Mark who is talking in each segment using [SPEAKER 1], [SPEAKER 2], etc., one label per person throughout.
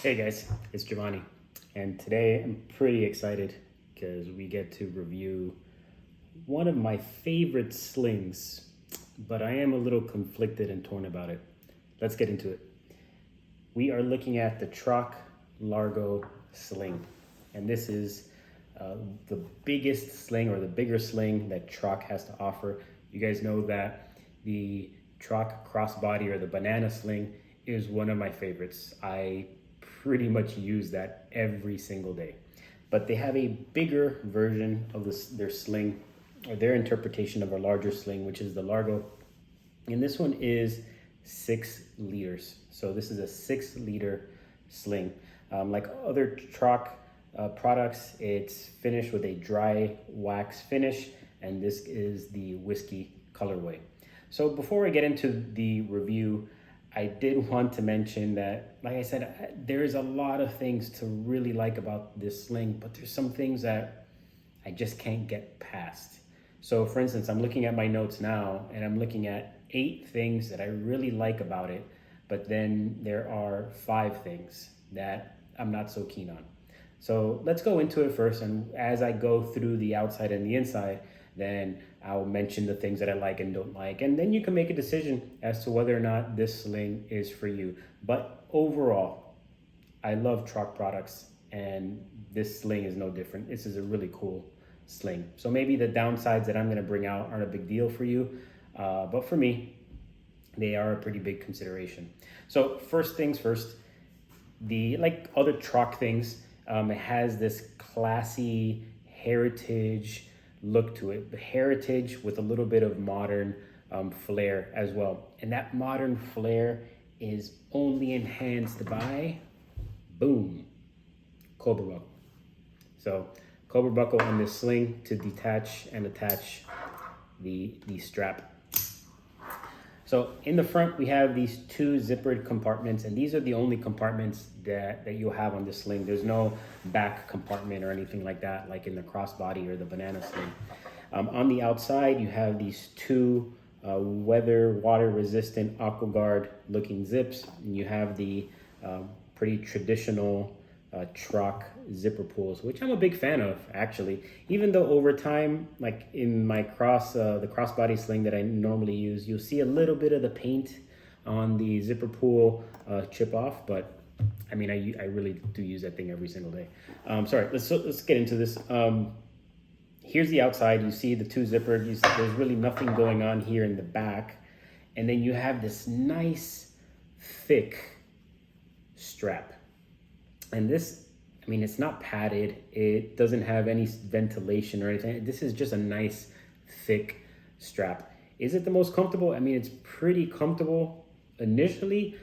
[SPEAKER 1] Hey guys, it's Giovanni, and today I'm pretty excited because we get to review one of my favorite slings, but I am a little conflicted and torn about it. Let's get into it. We are looking at the Trakke Largo Sling, and this is the biggest sling or the bigger sling that Trakke has to offer. You guys know that the Trakke crossbody or the banana sling is one of my favorites. I pretty much use that every single day. But they have a bigger version of their sling, or their interpretation of a larger sling, which is the Largo. And this one is 6 liters. So this is a 6-liter sling. Like other Trakke products, it's finished with a dry wax finish, and this is the whiskey colorway. So before I get into the review, I did want to mention that, like I said, there's a lot of things to really like about this sling, but there's some things that I just can't get past. So for instance, I'm looking at my notes now and I'm looking at 8 things that I really like about it, but then there are 5 things that I'm not so keen on. So let's go into it first, and as I go through the outside and the inside, then I'll mention the things that I like and don't like, and then you can make a decision as to whether or not this sling is for you. But overall, I love Trakke products, and this sling is no different. This is a really cool sling. So maybe the downsides that I'm going to bring out aren't a big deal for you, but for me, they are a pretty big consideration. So first things first, like other Trakke things, it has this classy heritage look to it, the heritage with a little bit of modern flair as well. And that modern flair is only enhanced by, boom, Cobra buckle. So Cobra buckle on this sling to detach and attach the strap. So in the front, we have these 2 zippered compartments, and these are the only compartments that you'll have on this sling. There's no back compartment or anything like that, like in the crossbody or the banana sling. On the outside, you have these 2 water resistant AquaGuard looking zips, and you have the pretty traditional Trakke zipper pulls, which I'm a big fan of, actually. Even though over time, like in my the crossbody sling that I normally use, you'll see a little bit of the paint on the zipper pull chip off, but I mean, I really do use that thing every single day. Sorry, let's get into this. Here's the outside. You see the 2 zippered. There's really nothing going on here in the back, and then you have this nice thick strap. And this, I mean, it's not padded. It doesn't have any ventilation or anything. This is just a nice, thick strap. Is it the most comfortable? I mean, it's pretty comfortable initially,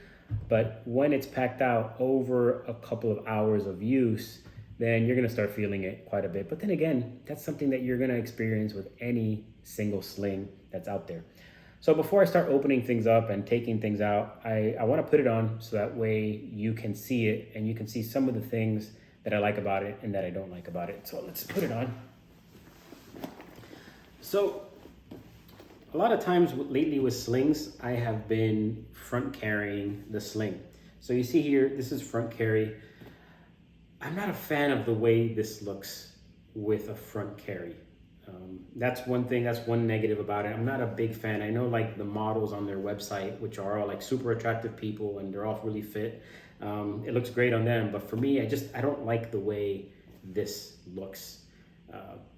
[SPEAKER 1] but when it's packed out over a couple of hours of use, then you're gonna start feeling it quite a bit. But then again, that's something that you're gonna experience with any single sling that's out there. So before I start opening things up and taking things out, I want to put it on so that way you can see it and you can see some of the things that I like about it and that I don't like about it. So let's put it on. So a lot of times lately with slings, I have been front carrying the sling. So you see here, this is front carry. I'm not a fan of the way this looks with a front carry. That's one thing, that's one negative about it. I'm not a big fan. I know like the models on their website, which are all like super attractive people and they're all really fit. It looks great on them, but for me, I don't like the way this looks.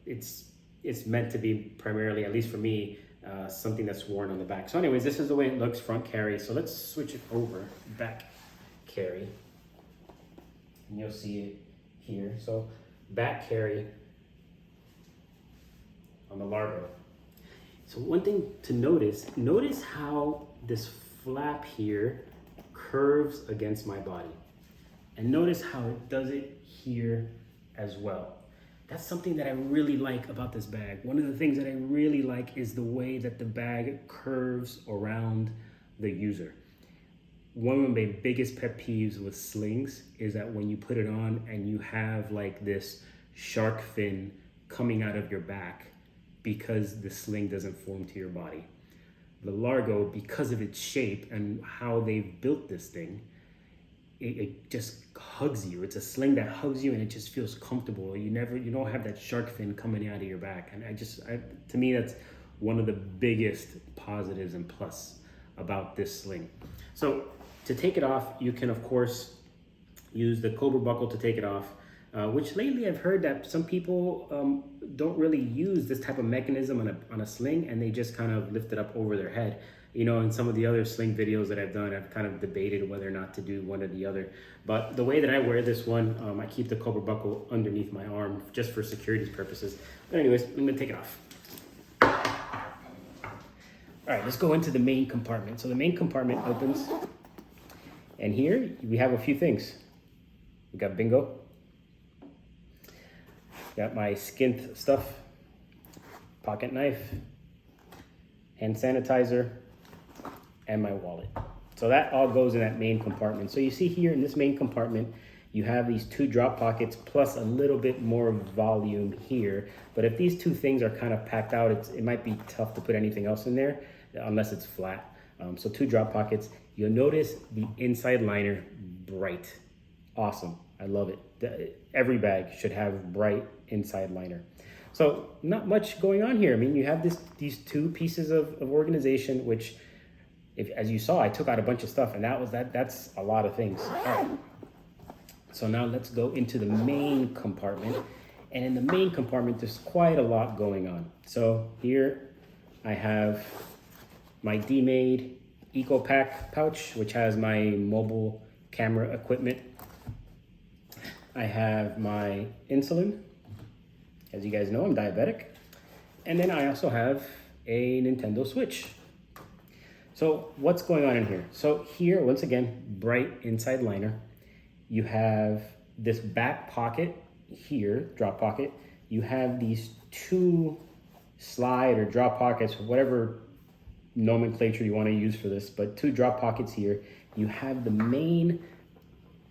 [SPEAKER 1] It's meant to be primarily, at least for me, something that's worn on the back. So anyways, this is the way it looks, front carry. So let's switch it over, back carry. And you'll see it here. So back carry on the Largo. So one thing to notice how this flap here curves against my body. And notice how it does it here as well. That's something that I really like about this bag. One of the things that I really like is the way that the bag curves around the user. One of my biggest pet peeves with slings is that when you put it on and you have like this shark fin coming out of your back, because the sling doesn't form to your body. The Largo, because of its shape and how they've built this thing, it just hugs you. It's a sling that hugs you and it just feels comfortable. You don't have that shark fin coming out of your back. And to me, that's one of the biggest positives and plus about this sling. So to take it off, you can of course use the Cobra buckle to take it off, which lately I've heard that some people don't really use this type of mechanism on a sling, and they just kind of lift it up over their head. You know, in some of the other sling videos that I've done, I've kind of debated whether or not to do one or the other. But the way that I wear this one, I keep the Cobra buckle underneath my arm just for security purposes. But anyways, I'm gonna take it off. All right, let's go into the main compartment. So the main compartment opens, and here we have a few things. We got bingo, got my skint stuff, pocket knife, hand sanitizer, and my wallet. So that all goes in that main compartment. So you see here in this main compartment, you have these 2 drop pockets plus a little bit more volume here. But if these 2 things are kind of packed out, it might be tough to put anything else in there unless it's flat. So 2 drop pockets. You'll notice the inside liner, bright. Awesome, I love it. Every bag should have bright inside liner. So not much going on here. I mean, you have these 2 pieces of organization, which, as you saw, I took out a bunch of stuff, and that's a lot of things. All right. So now let's go into the main compartment. And in the main compartment, there's quite a lot going on. So here I have my D-Made Eco Pack pouch, which has my mobile camera equipment. I have my insulin. As you guys know, I'm diabetic. And then I also have a Nintendo Switch. So what's going on in here? So here, once again, bright inside liner. You have this back pocket here, drop pocket. You have these 2 slide or drop pockets, whatever nomenclature you want to use for this, but 2 drop pockets here. You have the main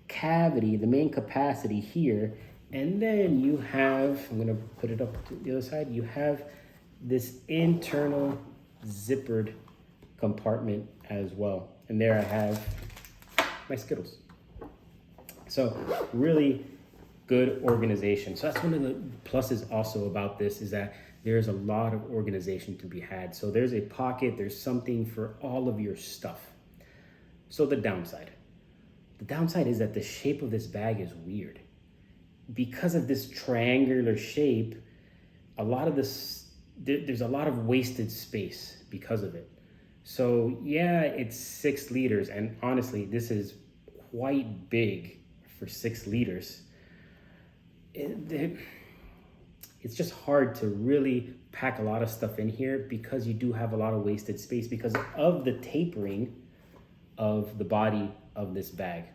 [SPEAKER 1] cavity, the main capacity here, and then you have, I'm gonna put it up to the other side, you have this internal zippered compartment as well. And there I have my Skittles. So really good organization. So that's one of the pluses also about this, is that there's a lot of organization to be had. So there's a pocket, there's something for all of your stuff. So the downside is that the shape of this bag is weird. Because of this triangular shape, there's a lot of wasted space because of it. So yeah, it's 6 liters, and honestly, this is quite big for 6 liters. It's just hard to really pack a lot of stuff in here because you do have a lot of wasted space because of the tapering of the body of this bag.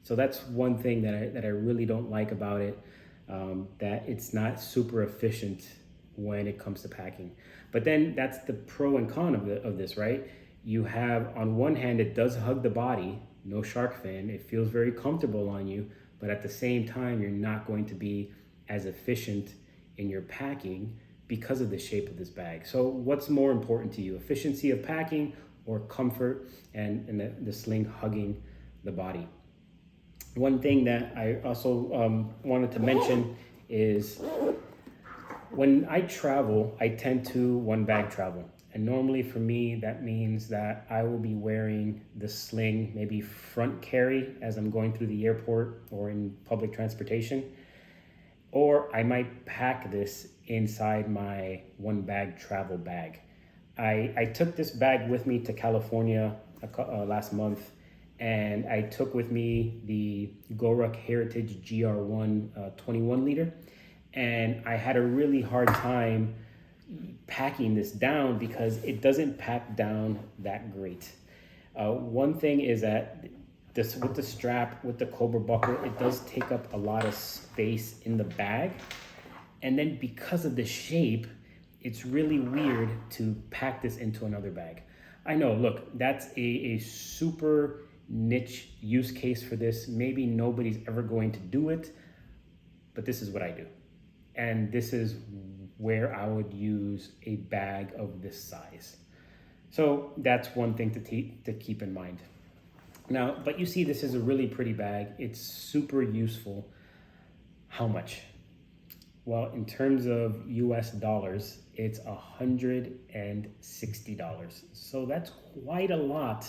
[SPEAKER 1] So that's one thing that I really don't like about it, that it's not super efficient when it comes to packing. But then that's the pro and con of this, right? You have, on one hand, it does hug the body, no shark fin. It feels very comfortable on you, but at the same time, you're not going to be as efficient in your packing because of the shape of this bag. So what's more important to you, efficiency of packing or comfort and the sling hugging the body? One thing that I also wanted to mention is when I travel, I tend to 1 bag travel. And normally for me, that means that I will be wearing the sling, maybe front carry as I'm going through the airport or in public transportation. Or I might pack this inside my 1 bag travel bag. I took this bag with me to California last month, and I took with me the Goruck Heritage GR1 21 liter. And I had a really hard time packing this down because it doesn't pack down that great. One thing is that with the strap, with the Cobra buckle, it does take up a lot of space in the bag. And then because of the shape, it's really weird to pack this into another bag. I know, look, that's a super niche use case for this. Maybe nobody's ever going to do it, but this is what I do. And this is where I would use a bag of this size. So that's one thing to keep in mind. Now, but you see, this is a really pretty bag. It's super useful. How much? Well, in terms of US dollars, it's $160. So that's quite a lot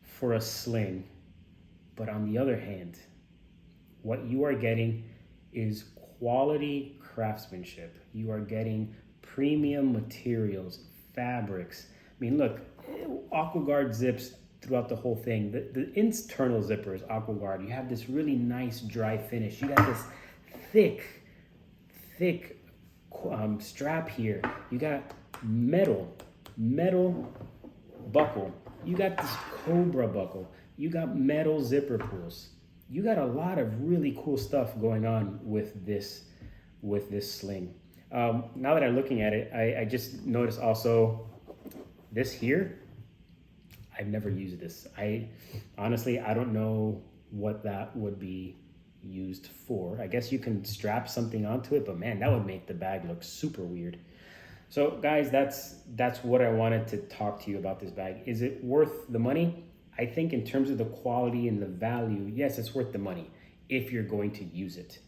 [SPEAKER 1] for a sling. But on the other hand, what you are getting is quality craftsmanship. You are getting premium materials, fabrics. I mean, look, AquaGuard zips throughout the whole thing. The internal zipper is AquaGuard. You have this really nice dry finish. You got this thick strap here. You got metal buckle. You got this Cobra buckle. You got metal zipper pulls. You got a lot of really cool stuff going on with this sling. Now that I'm looking at it, I just noticed also this here. I've never used this. Honestly, I don't know what that would be used for. I guess you can strap something onto it, but man, that would make the bag look super weird. So guys, that's what I wanted to talk to you about this bag. Is it worth the money? I think in terms of the quality and the value, yes, it's worth the money if you're going to use it.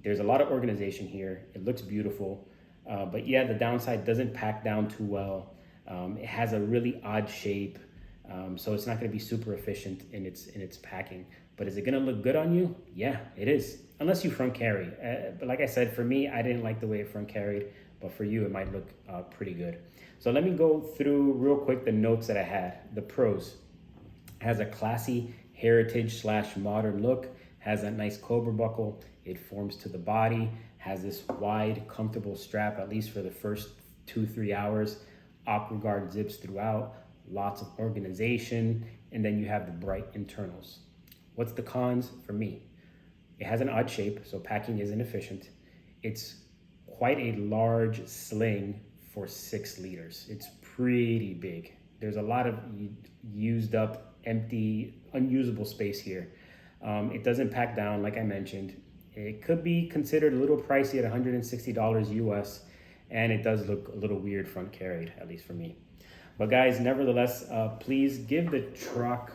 [SPEAKER 1] There's a lot of organization here. It looks beautiful, but yeah, the downside doesn't pack down too well. It has a really odd shape, so it's not going to be super efficient in its packing. But is it going to look good on you? Yeah, it is, unless you front carry. But like I said, for me, I didn't like the way it front carried, but for you, it might look pretty good. So let me go through real quick the notes that I had. The pros: has a classy heritage/modern look, has that nice Cobra buckle, it forms to the body, has this wide, comfortable strap, at least for the first 2-3 hours, AquaGuard zips throughout, lots of organization, and then you have the bright internals. What's the cons for me? It has an odd shape, so packing isn't efficient. It's quite a large sling for 6 liters. It's pretty big. There's a lot of used up, empty, unusable space here. It doesn't pack down, like I mentioned. It could be considered a little pricey at $160 US, and it does look a little weird front carried, at least for me. But guys, nevertheless, please give the Trakke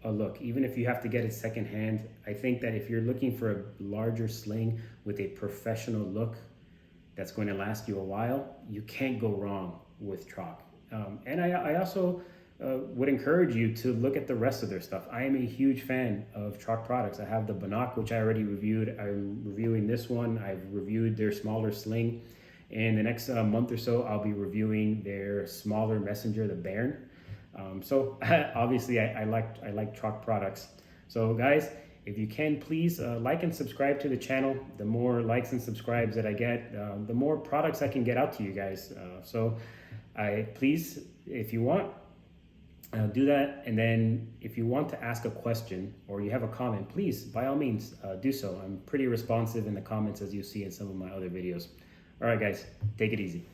[SPEAKER 1] a look. Even if you have to get it secondhand, I think that if you're looking for a larger sling with a professional look that's going to last you a while, you can't go wrong with Trakke. And I also would encourage you to look at the rest of their stuff. I am a huge fan of Trakke products. I have the Banach, which I already reviewed. I'm reviewing this one. I've reviewed their smaller sling. In the next month or so, I'll be reviewing their smaller messenger, the Bairn. So obviously, I like Trakke products. So guys, if you can, please like and subscribe to the channel. The more likes and subscribes that I get, the more products I can get out to you guys. So please, if you want, do that. And then if you want to ask a question or you have a comment, please, by all means, do so. I'm pretty responsive in the comments, as you see in some of my other videos. All right, guys, take it easy.